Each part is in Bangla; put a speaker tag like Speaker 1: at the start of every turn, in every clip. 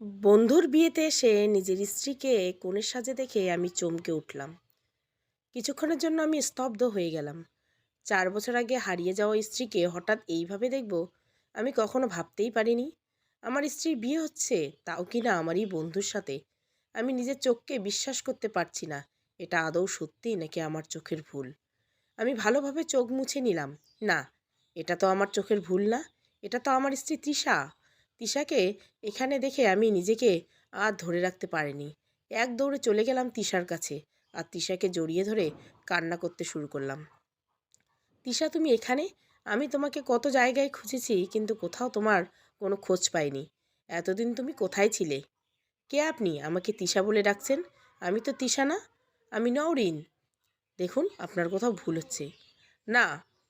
Speaker 1: বন্ধুর বিয়েতে এসে নিজের স্ত্রীকে কনের সাজে দেখে আমি চমকে উঠলাম। কিছুক্ষণের জন্য আমি স্তব্ধ হয়ে গেলাম। 4 বছর আগে হারিয়ে যাওয়া স্ত্রীকে হঠাৎ এইভাবে দেখব, আমি কখনো ভাবতেই পারিনি। আমার স্ত্রীর বিয়ে হচ্ছে, তাও কিনা আমারই বন্ধুর সাথে। আমি নিজের চোখকে বিশ্বাস করতে পারছি না। এটা আদৌ সত্যি নাকি আমার চোখের ভুল? আমি ভালোভাবে চোখ মুছে নিলাম। না, এটা তো আমার চোখের ভুল না। এটা তো আমার স্ত্রী তৃষা। তৃষাকে এখানে দেখে আমি নিজেকে আর ধরে রাখতে পারিনি। এক দৌড়ে চলে গেলাম তৃষার কাছে, আর তৃষাকে জড়িয়ে ধরে কান্না করতে শুরু করলাম। তৃষা, তুমি এখানে? আমি তোমাকে কত জায়গায় খুঁজেছি, কিন্তু কোথাও তোমার কোনো খোঁজ পাইনি। এতদিন তুমি কোথায় ছিলে? কে আপনি? আমাকে তৃষা বলে ডাকছেন? আমি তো তৃষা না, আমি নওরিন। দেখুন, আপনার কোথাও ভুল হচ্ছে। না,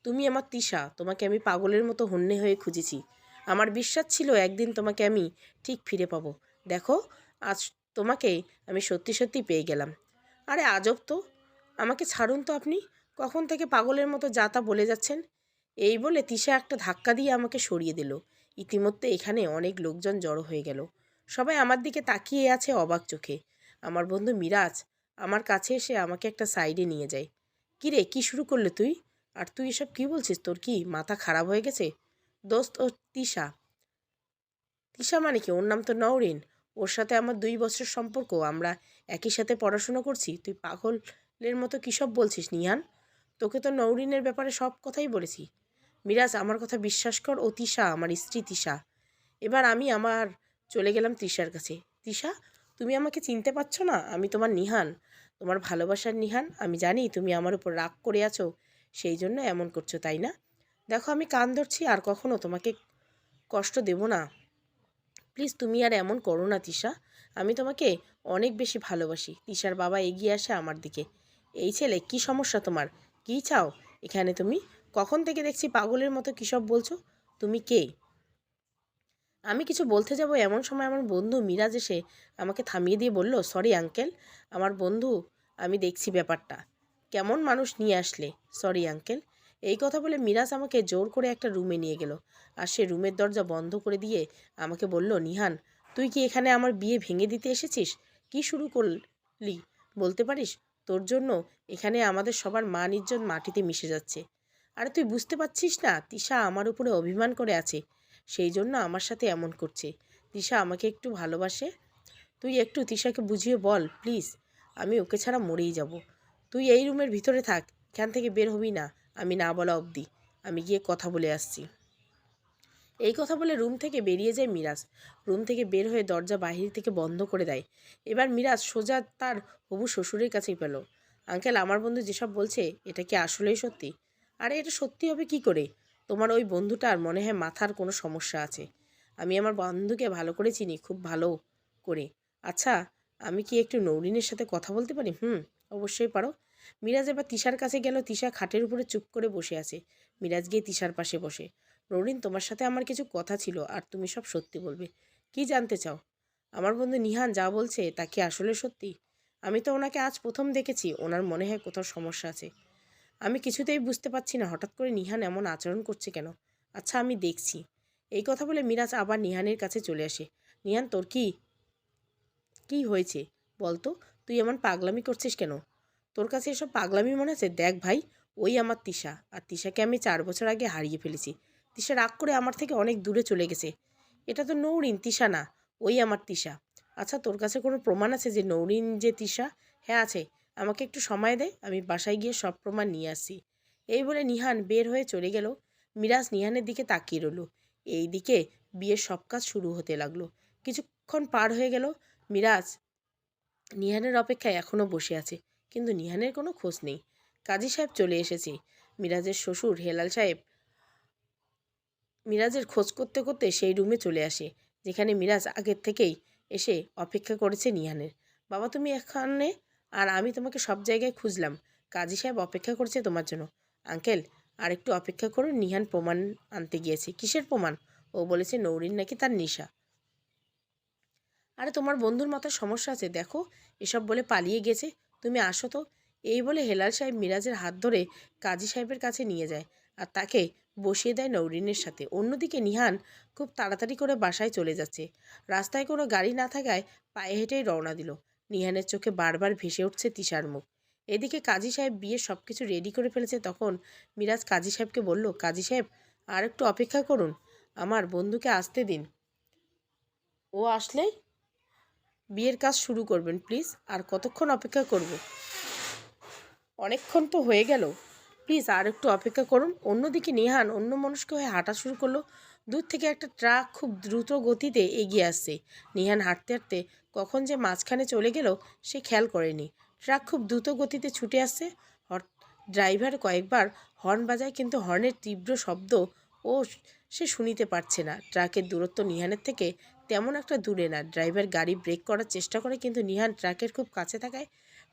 Speaker 1: তুমি আমার তৃষা। তোমাকে আমি পাগলের মতো হন্যে হয়ে খুঁজেছি। আমার বিশ্বাস ছিল একদিন তোমাকে আমি ঠিক ফিরে পাবো। দেখো, আজ তোমাকে আমি সত্যি সত্যি পেয়ে গেলাম। আরে আজব তো! আমাকে ছাড়ুন তো আপনি। কখন থেকে পাগলের মতো যা তা বলে যাচ্ছেন? এই বলে তৃষা একটা ধাক্কা দিয়ে আমাকে সরিয়ে দিল। ইতিমধ্যে এখানে অনেক লোকজন জড়ো হয়ে গেল। সবাই আমার দিকে তাকিয়ে আছে অবাক চোখে। আমার বন্ধু মিরাজ আমার কাছে এসে আমাকে একটা সাইডে নিয়ে যায়। কী রে, কী শুরু করলে তুই? আর তুই এসব কী বলছিস? তোর কি মাথা খারাপ হয়ে গেছে? দোস্ত, ও তিশা। তিশা মানে কি? ওর নাম তো নওরিন। ওর সাথে আমার 2 বছর সম্পর্ক। আমরা একই সাথে পড়াশুনো করছি। তুই পাগলের মতো কী সব বলছিস নিহান? তোকে তো নওরিনের ব্যাপারে সব কথাই বলেছি। মিরাজ, আমার কথা বিশ্বাস কর। ও তিশা, আমার স্ত্রী তিশা। এবার আমি চলে গেলাম তৃষার কাছে। তৃষা, তুমি আমাকে চিনতে পারছো না? আমি তোমার নিহান, তোমার ভালোবাসার নিহান। আমি জানি তুমি আমার উপর রাগ করে আছো, সেই জন্য এমন করছো, তাই না? দেখো, আমি কান ধরছি, আর কখনো তোমাকে কষ্ট দেব না। প্লিজ, তুমি আর এমন করো না তৃষা। আমি তোমাকে অনেক বেশি ভালোবাসি। তৃষার বাবা এগিয়ে আসে আমার দিকে। এই ছেলে, কি সমস্যা তোমার? কী চাও এখানে তুমি? কখন থেকে দেখছি পাগলের মতো কী সব বলছো। তুমি কে? আমি কিছু বলতে যাব এমন সময় আমার বন্ধু মিরাজ এসে আমাকে থামিয়ে দিয়ে বলল, সরি আঙ্কেল, আমার বন্ধু, আমি দেখছি ব্যাপারটা। কেমন মানুষ নিয়ে আসলে। Sorry uncle. এই কথা বলে মিরাজ আমাকে জোর করে একটা রুমে নিয়ে গেল, আর সে রুমের দরজা বন্ধ করে দিয়ে আমাকে বলল, নিহান, তুই কি এখানে আমার বিয়ে ভেঙে দিতে এসেছিস? কি শুরু করলি বলতে পারিস? তোর জন্য এখানে আমাদের সবার মান ইজ্জত মাটিতে মিশে যাচ্ছে। আরে তুই বুঝতে পারছিস না? তিশা আমার উপরে অভিমান করে আছে, সেই জন্য আমার সাথে এমন করছে। তিশা আমাকে একটু ভালোবাসে। তুই একটু তিশাকে বুঝিয়ে বল প্লিজ। আমি ওকে ছাড়া মরেই যাব। তুই এই রুমের ভিতরে থাক, এখান থেকে বের হবি না আমি না বলা অবধি। আমি গিয়ে কথা বলে আসছি। এই কথা বলে রুম থেকে বেরিয়ে যায় মিরাজ। রুম থেকে বের হয়ে দরজা বাহির থেকে বন্ধ করে দেয়। এবার মিরাজ সোজা তার হবু শ্বশুরের কাছেই পেল। আঙ্কেল, আমার বন্ধু যেসব বলছে, এটা কি আসলেই সত্যি? আরে এটা সত্যি হবে কি করে? তোমার ওই বন্ধুটার মনে হয় মাথার কোনো সমস্যা আছে। আমি আমার বন্ধুকে ভালো করে চিনি, খুব ভালো করে। আচ্ছা, আমি কি একটু নৌরিনের সাথে কথা বলতে পারি? অবশ্যই পারো। মিরাজ এবার তিশার কাছে গেল। তিশা খাটের উপরে চুপ করে বসে আছে। মিরাজ গিয়ে তিশার পাশে বসে। নৌরিন, তোমার সাথে আমার কিছু কথা ছিল, আর তুমি সব সত্যি বলবে। কি জানতে চাও? আমার বন্ধু নিহান যা বলছে তা কি আসলে সত্যি? আমি তো ওনাকে আজ প্রথম দেখেছি। ওনার মনে হয় কোথাও সমস্যা আছে। আমি কিছুতেই বুঝতে পারছি না হঠাৎ করে নিহান এমন আচরণ করছে কেন। আচ্ছা, আমি দেখছি। এই কথা বলে মিরাজ আবার নিহানের কাছে চলে আসে। নিহান, তোর কি কি হয়েছে বলতো? তুই এমন পাগলামি করছিস কেন? তোর কাছে এসব পাগলামি মনে আছে? দেখ ভাই, ওই আমার তিশা, আর তিশাকে আমি 4 বছর আগে হারিয়ে ফেলেছি। তিশা রাগ করে আমার থেকে অনেক দূরে চলে গেছে। এটা তো নৌরিন, তিশা না। ওই আমার তিশা। আচ্ছা, তোর কাছে কোনো প্রমাণ আছে যে নৌরিন যে তিশা? হ্যাঁ আছে। আমাকে একটু সময় দে, আমি বাসায় গিয়ে সব প্রমাণ নিয়ে আসছি। এই বলে নিহান বের হয়ে চলে গেল। মিরাজ নিহানের দিকে তাকিয়ে রইল। এই দিকে বিয়ের সব কাজ শুরু হতে লাগলো। কিছুক্ষণ পার হয়ে গেল। মিরাজ নিহানের অপেক্ষায় এখনও বসে আছে, কিন্তু নিহানের কোনো খোঁজ নেই। কাজী সাহেব চলে এসেছে। মিরাজের শ্বশুর হেলাল সাহেব মিরাজের খোঁজ করতে করতে সেই রুমে চলে আসে, যেখানে মিরাজ আগের থেকেই এসে অপেক্ষা করেছে নিহানের। বাবা, তুমি এখানে? আর আমি তোমাকে সব জায়গায় খুঁজলাম। কাজী সাহেব অপেক্ষা করছে তোমার জন্য। আঙ্কেল, আর একটু অপেক্ষা করুন, নিহান প্রমাণ আনতে গিয়েছে। কিসের প্রমাণ? ও বলেছে নৌরিন নাকি তার নেশা। আরে তোমার বন্ধুর মাথার সমস্যা আছে, দেখো, এসব বলে পালিয়ে গেছে। তুমি আসো তো। এই বলে হেলাল সাহেব মিরাজের হাত ধরে কাজী সাহেবের কাছে নিয়ে যায়, আর তাকে বসিয়ে দেয় নৌরিনের সাথে। অন্যদিকে নিহান খুব তাড়াতাড়ি করে বাসায় চলে যাচ্ছে। রাস্তায় কোনো গাড়ি না থাকায় পায়ে হেঁটেই রওনা দিল। নিহানের চোখে বারবার ভেসে উঠছে তিশার মুখ। এদিকে কাজী সাহেব বিয়ের সব কিছু রেডি করে ফেলেছে। তখন মিরাজ কাজী সাহেবকে বলল, কাজী সাহেব আর একটু অপেক্ষা করুন, আমার বন্ধুকে আসতে দিন, ও আসলেই বিয়ের কাজ শুরু করবেন প্লিজ। আর কতক্ষণ অপেক্ষা করব? অনেকক্ষণ তো হয়ে গেল, প্লিজ আর একটু অপেক্ষা করুন। অন্যদিকে নিহান অন্যমনস্ক হয়ে হাঁটা শুরু করলো। দূর থেকে একটা ট্রাক খুব দ্রুত গতিতে এগিয়ে আসছে। নিহান হাঁটতে হাঁটতে কখন যে মাঝখানে চলে গেল সে খেয়াল করেনি। ট্রাক খুব দ্রুত গতিতে ছুটে আসছে। ড্রাইভার কয়েকবার হর্ন বাজায়, কিন্তু হর্নের তীব্র শব্দ ও সে শুনিতে পারছে না। ট্রাকের দূরত্ব নিহানের থেকে তেমন একটা দূরে না। ড্রাইভার গাড়ি ব্রেক করার চেষ্টা করে, কিন্তু নিহান ট্রাকের খুব কাছে থাকায়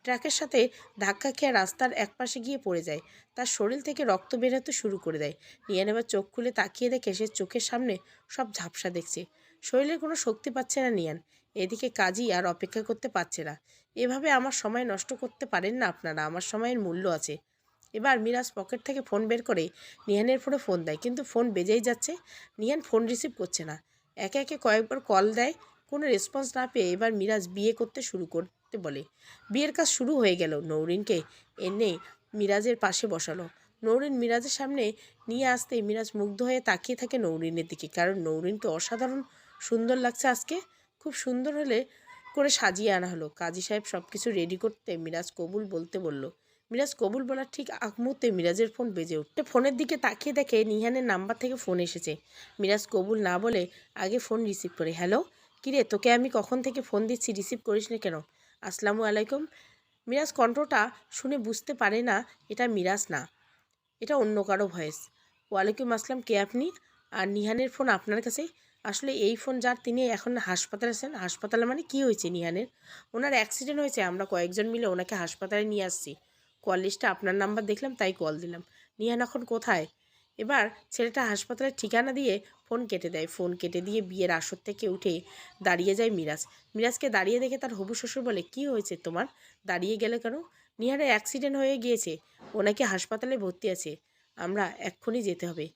Speaker 1: ট্রাকের সাথে ধাক্কা খেয়ে রাস্তার একপাশে গিয়ে পড়ে যায়। তার শরীর থেকে রক্ত বেরোতে শুরু করে দেয়। নিহান এবার চোখ খুলে তাকিয়ে দেখে সে চোখের সামনে সব ঝাপসা দেখছে। শরীরে কোনো শক্তি পাচ্ছে না নিহান। এদিকে কাজী আর অপেক্ষা করতে পারছে না। এভাবে আমার সময় নষ্ট করতে পারেন না আপনারা, আমার সময়ের মূল্য আছে। এবার মিরাজ পকেট থেকে ফোন বের করে নিহানের ফোনে ফোন দেয়, কিন্তু ফোন বেজেই যাচ্ছে। নিহান ফোন রিসিভ করছে না। একে একে কয়েকবার কল দেয়, কোনো রেসপন্স না পেয়ে এবার মিরাজ বিয়ে করতে শুরু করতে বলে। বিয়ের কাজ শুরু হয়ে গেল। নৌরিনকে এনে মিরাজের পাশে বসালো। নৌরিন মিরাজের সামনে নিয়ে আসতেই মিরাজ মুগ্ধ হয়ে তাকিয়ে থাকে নৌরিনের দিকে, কারণ নৌরিনকে অসাধারণ সুন্দর লাগছে আজকে। খুব সুন্দর হলে করে সাজিয়ে আনা হলো। কাজী সাহেব সব কিছু রেডি করতে মিরাজ কবুল বলতে বলল। মিরাজ কবুল বলার ঠিক আগ মুহূর্তে মিরাজের ফোন বেজে উঠে ফোনের দিকে তাকিয়ে দেখে নিহানের নাম্বার থেকে ফোন এসেছে। মিরাজ কবুল না বলে আগে ফোন রিসিভ করে, হ্যালো, কিরে তোকে আমি কখন থেকে ফোন দিচ্ছি, রিসিভ করিস না কেন? আসসালামু আলাইকুম। মিরাজ কণ্ঠটা শুনে বুঝতে পারে না এটা মিরাজ না, এটা অন্য কারো ভয়েস। ওয়ালাইকুম আসসালাম, কে আপনি? আর নিহানের ফোন আপনার কাছে? আসলে এই ফোন যার, তিনি এখন হাসপাতালে আছেন। হাসপাতালে মানে কি হয়েছে নিহানের? ওনার অ্যাক্সিডেন্ট হয়েছে, আমরা কয়েকজন মিলে ওনাকে হাসপাতালে নিয়ে আসছি। কল লিস্টে আপনার নাম্বার দেখলাম তাই কল দিলাম। নিহান এখন কোথায়? এবার ছেলেটা হাসপাতালের ঠিকানা দিয়ে ফোন কেটে দেয়। ফোন কেটে দিয়ে বিয়ের আসর থেকে উঠে দাঁড়িয়ে যায় মিরাজ। মিরাজকে দাঁড়িয়ে দেখে তার হবু শ্বশুর বলে, কি হয়েছে তোমার, দাঁড়িয়ে গেলে কেন? নিহানের অ্যাক্সিডেন্ট হয়ে গিয়েছে, ওনাকে হাসপাতালে ভর্তি আছে, আমরা এক্ষুনি যেতে হবে।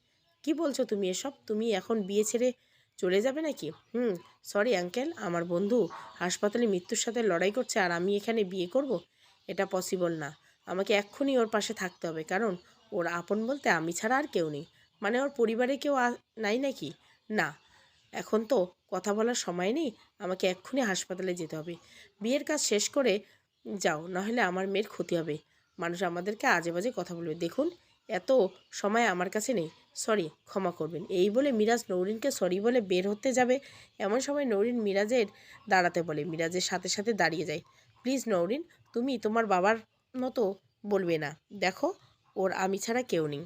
Speaker 1: কি বলছো তুমি এসব? তুমি এখন বিয়ে ছেড়ে চলে যাবে নাকি? সরি আঙ্কেল, আমার বন্ধু হাসপাতালে মৃত্যুর সাথে লড়াই করছে আর আমি এখানে বিয়ে করব? এটা পসিবল না। আমাকে এক্ষুনি ওর পাশে থাকতে হবে, কারণ ওর আপন বলতে আমি ছাড়া আর কেউ নেই। মানে ওর পরিবারে কেউ নাই নাকি? না, এখন তো কথা বলার সময় নেই, আমাকে এক্ষুনি হাসপাতালে যেতে হবে। বিয়ের কাজ শেষ করে যাও, নাহলে আমার মেয়ের ক্ষতি হবে। মানুষ আমাদেরকে আজে বাজে কথা বলবে। দেখুন, এত সময় আমার কাছে নেই, সরি, ক্ষমা করবেন। এই বলে মিরাজ নৌরিনকে সরি বলে বের হতে যাবে, এমন সময় নৌরিন মিরাজের দাঁড়াতে বলে। মিরাজের সাথে সাথে দাঁড়িয়ে যায়। প্লিজ নৌরিন, তুমি তোমার বাবার মতো বলবে না। দেখো, ওর আমি ছাড়া কেউ নেই।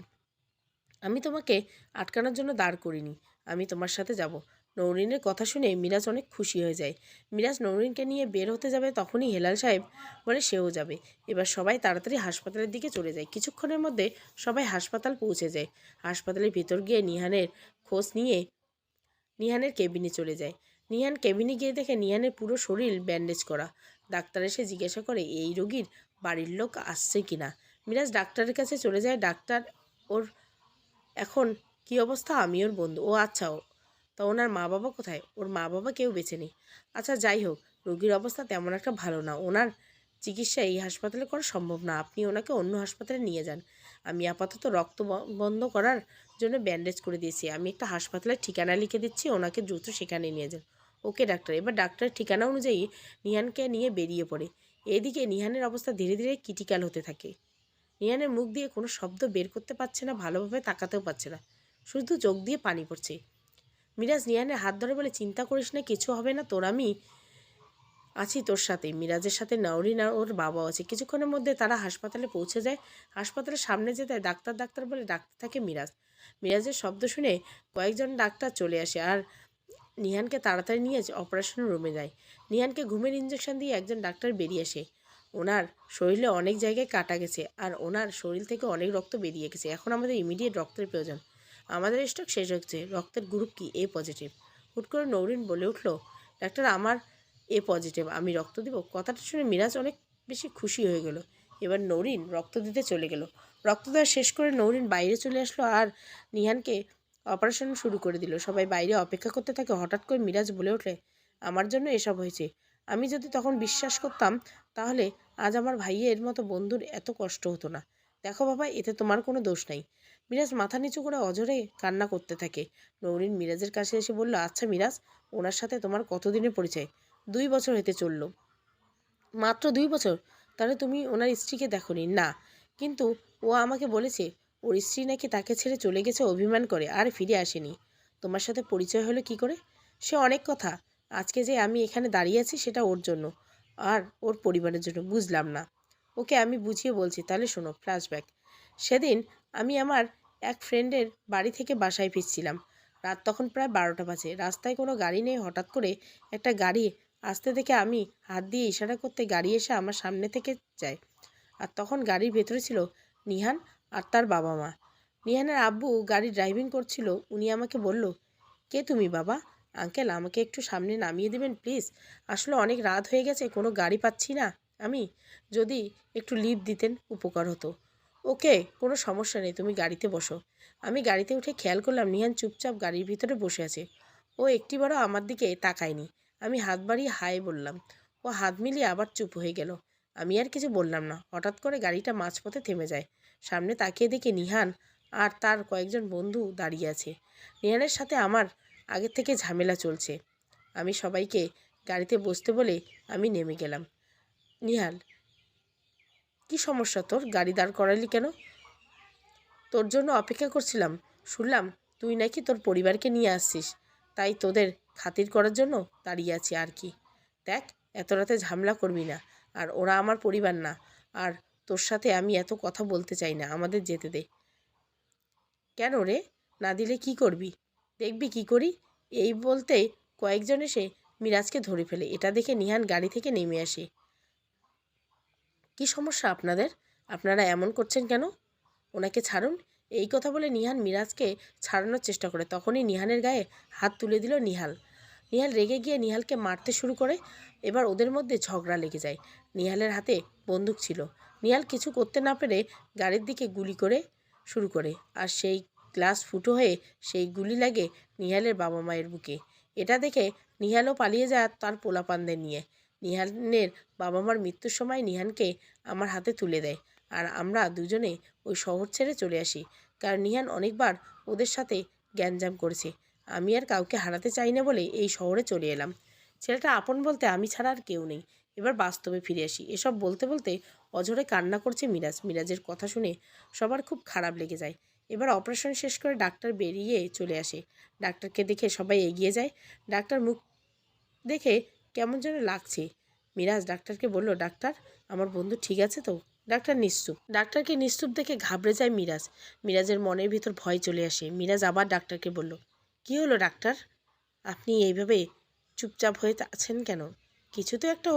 Speaker 1: আমি তোমাকে আটকানোর জন্য দাঁড় করিনি, আমি তোমার সাথে যাব। নৌরিনের কথা শুনে মিরাজ অনেক খুশি হয়ে যায়। মিরাজ নৌরিনকে নিয়ে বের হতে যাবে, তখনই হেলাল সাহেব বলে সেও যাবে। এবার সবাই তাড়াতাড়ি হাসপাতালের দিকে চলে যায়। কিছুক্ষণের মধ্যে সবাই হাসপাতাল পৌঁছে যায়। হাসপাতালের ভিতর গিয়ে নিহানের খোঁজ নিয়ে নিহানের কেবিনে চলে যায়। নিহান কেবিনে গিয়ে দেখে নিহানের পুরো শরীর ব্যান্ডেজ করা। ডাক্তার এসে জিজ্ঞাসা করে এই রোগীর বাড়ির লোক আসছে কিনা। মিরাজ ডাক্তারের কাছে চলে যায়। ডাক্তার, ওর এখন কি অবস্থা? আমি ওর বন্ধু। ও আচ্ছা, তা ওনার মা বাবা কোথায়? ওর মা বাবা কেউ বেঁচে নেই। আচ্ছা যাই হোক, রোগীর অবস্থা তেমন একটা ভালো না, ওনার চিকিৎসা এই হাসপাতালে করা সম্ভব না, আপনি ওনাকে অন্য হাসপাতালে নিয়ে যান। আমি আপাতত রক্ত বন্ধ করার জন্য ব্যান্ডেজ করে দিয়েছি, আমি একটা হাসপাতালের ঠিকানা লিখে দিচ্ছি, ওনাকে দ্রুত সেখানে নিয়ে যান। ওকে ডাক্তার। এবার ডাক্তারের ঠিকানা অনুযায়ী নিহানকে নিয়ে বেরিয়ে পড়ে। এদিকে নিহানের অবস্থা ধীরে ধীরে ক্রিটিক্যাল হতে থাকে। নিহানের মুখ দিয়ে কোনো শব্দ বের করতে পারছে না, ভালোভাবে তাকাতেও পারছে না, শুধু চোখ দিয়ে পানি পড়ছে। মিরাজ নিহানের হাত ধরে বলে, চিন্তা করিস না, কিছু হবে না তোর, আমি আছি তোর সাথে। মিরাজের সাথে নওরিন আর ওর বাবাও আছে। কিছুক্ষণের মধ্যে তারা হাসপাতালে পৌঁছে যায়। হাসপাতালের সামনে যেতে ডাক্তার ডাক্তার বলে ডাকতে থাকে মিরাজ। মিরাজের শব্দ শুনে কয়েকজন ডাক্তার চলে আসে আর নিহানকে তাড়াতাড়ি নিয়ে অপারেশন রুমে যায়। নিহানকে ঘুমের ইঞ্জেকশন দিয়ে একজন ডাক্তার বেরিয়ে আসে। ওনার শরীরে অনেক জায়গায় কাটা গেছে আর ওনার শরীর থেকে অনেক রক্ত বেরিয়ে গেছে, এখন আমাদের ইমিডিয়েট রক্তের প্রয়োজন। আমাদের স্টক শেষ হচ্ছে। রক্তের গ্রুপ কি? এ পজিটিভ। হুট করে নৌরিন বলে উঠল, ডাক্তার আমার এ পজিটিভ, আমি রক্ত দিব? কথাটা শুনে মিরাজ অনেক বেশি খুশি হয়ে গেল। এবার নৌরিন রক্ত দিতে চলে গেল। রক্ত দেওয়া শেষ করে নৌরিন বাইরে চলে আসলো আর নিহানকে অপারেশন শুরু করে দিল। সবাই বাইরে অপেক্ষা করতে থাকে। হঠাৎ করে মিরাজ বলে ওঠে, আমার জন্য এসব হয়েছে। আমি যদি তখন বিশ্বাস করতাম তাহলে আজ আমার ভাইয়ের মতো বন্ধুর এত কষ্ট হতো না। দেখো বাবা, এতে তোমার কোনো দোষ নাই। মিরাজ মাথা নিচু করে অঝরে কান্না করতে থাকে। নৌরিন মিরাজের কাছে এসে বলল, আচ্ছা মিরাজ, ওনার সাথে তোমার কতদিনের পরিচয়? 2 বছর হতে চলল। মাত্র 2 বছর? তাহলে তুমি ওনার স্ত্রীকে দেখোনি? না, কিন্তু ও আমাকে বলেছে ওর স্ত্রী নাকি তাকে ছেড়ে চলে গেছে অভিমান করে আর ফিরে আসেনি। তোমার সাথে পরিচয় হলো কি করে? সে অনেক কথা। আজকে যে আমি এখানে দাঁড়িয়ে আছি সেটা ওর জন্য আর ওর পরিবারের জন্য। বুঝলাম না। ওকে আমি বুঝিয়ে বলছি, তাহলে শোনো। ফ্ল্যাশব্যাক। সেদিন আমি আমার এক ফ্রেন্ডের বাড়ি থেকে বাসায় ফিরছিলাম। রাত তখন প্রায় 12টা বাজে। রাস্তায় কোনো গাড়ি নেই। হঠাৎ করে একটা গাড়ি আসতে দেখে আমি হাত দিয়ে ইশারা করতে গাড়ি এসে আমার সামনে থেকে যায়। আর তখন গাড়ির ভেতরে ছিল নিহান আর তার বাবা মা। নিহানের আব্বু গাড়ি ড্রাইভিং করছিল। উনি আমাকে বলল, কে তুমি বাবা? আঙ্কেল, আমাকে একটু সামনে নামিয়ে দেবেন প্লিজ? আসলে অনেক রাত হয়ে গেছে, কোনো গাড়ি পাচ্ছি না আমি। যদি একটু লিফট দিতেন উপকার হতো। ওকে, কোনো সমস্যা নেই, তুমি গাড়িতে বসো। আমি গাড়িতে উঠে খেয়াল করলাম নিহান চুপচাপ গাড়ির ভিতরে বসে আছে। ও একটিবারও আমার দিকে তাকায়নি। আমি হাত বাড়িয়ে হাই বললাম। ও হাত মিলিয়ে আবার চুপ হয়ে গেল। আমি আর কিছু বললাম না। হঠাৎ করে গাড়িটা মাঝপথে থেমে যায়। সামনে তাকিয়ে দেখি নিহান আর তার কয়েকজন বন্ধু দাঁড়িয়ে আছে। নিহানের সাথে আমার আগের থেকে ঝামেলা চলছে। আমি সবাইকে গাড়িতে বসতে বলে আমি নেমে গেলাম। নিহাল, কি সমস্যা তোর? গাড়ি দাঁড় করালি কেন? তোর জন্য অপেক্ষা করছিলাম। শুনলাম তুই নাকি তোর পরিবারকে নিয়ে আসছিস, তাই তোদের খাতির করার জন্য দাঁড়িয়ে আছি আর কি। দেখ, এত রাতে ঝামেলা করবি না। আর ওরা আমার পরিবার না। আর তোর সাথে আমি এত কথা বলতে চাই না। আমাদের যেতে দে। কেন রে? না দিলে কি করবি? দেখবি কি করি। এই বলতে কয়েকজন এসে মিরাজকে ধরে ফেলে। এটা দেখে নিহান গাড়ি থেকে নেমে আসে। কি সমস্যা আপনাদের? আপনারা এমন করছেন কেন? ওনাকে ছাড়ুন। এই কথা বলে নিহান মিরাজকে ছাড়ানোর চেষ্টা করে। তখনই নিহানের গায়ে হাত তুলে দিল নিহাল। নিহাল রেগে গিয়ে নিহালকে মারতে শুরু করে। এবার ওদের মধ্যে ঝগড়া লেগে যায়। নিহালের হাতে বন্দুক ছিল। নিহাল কিছু করতে না পেরে গাড়ির দিকে গুলি করে শুরু করে। আর সেই গ্লাস ফুটো হয়ে সেই গুলি লাগে নিহালের বাবা মায়ের বুকে। এটা দেখে নিহালও পালিয়ে যায় তার পোলাপানদের নিয়ে। নিহানের বাবা মার মৃত্যুর সময় নিহানকে আমার হাতে তুলে দেয়। আর আমরা দুজনে ওই শহর ছেড়ে চলে আসি। কারণ নিহান অনেকবার ওদের সাথে গ্যাঞ্জাম করেছে। আমি আর কাউকে হারাতে চাই না বলে এই শহরে চলে এলাম। ছেলেটা আপন বলতে আমি ছাড়া আর কেউ নেই। এবার বাস্তবে ফিরে আসি। এসব বলতে বলতে অঝরে কান্না করছে মিরাজ। মিরাজের কথা শুনে সবার খুব খারাপ লেগে যায়। এবার অপারেশন শেষ করে ডাক্তার বেরিয়ে চলে আসে। ডাক্তারকে দেখে সবাই এগিয়ে যায়। ডাক্তার মুখ দেখে কেমন যেন লাগছে। মিরাজ ডাক্তারকে বলল, ডাক্তার, আমার বন্ধু ঠিক আছে তো? ডাক্তার নিশ্চুপ। ডাক্তারকে নিশ্চুপ দেখে ঘাবড়ে যায় মিরাজ। মিরাজের মনের ভিতর ভয় চলে আসে। মিরাজ আবার ডাক্তারকে বলল, কি হলো ডাক্তার? আপনি এইভাবে চুপচাপ হয়ে আছেন কেন? কিছু তো একটা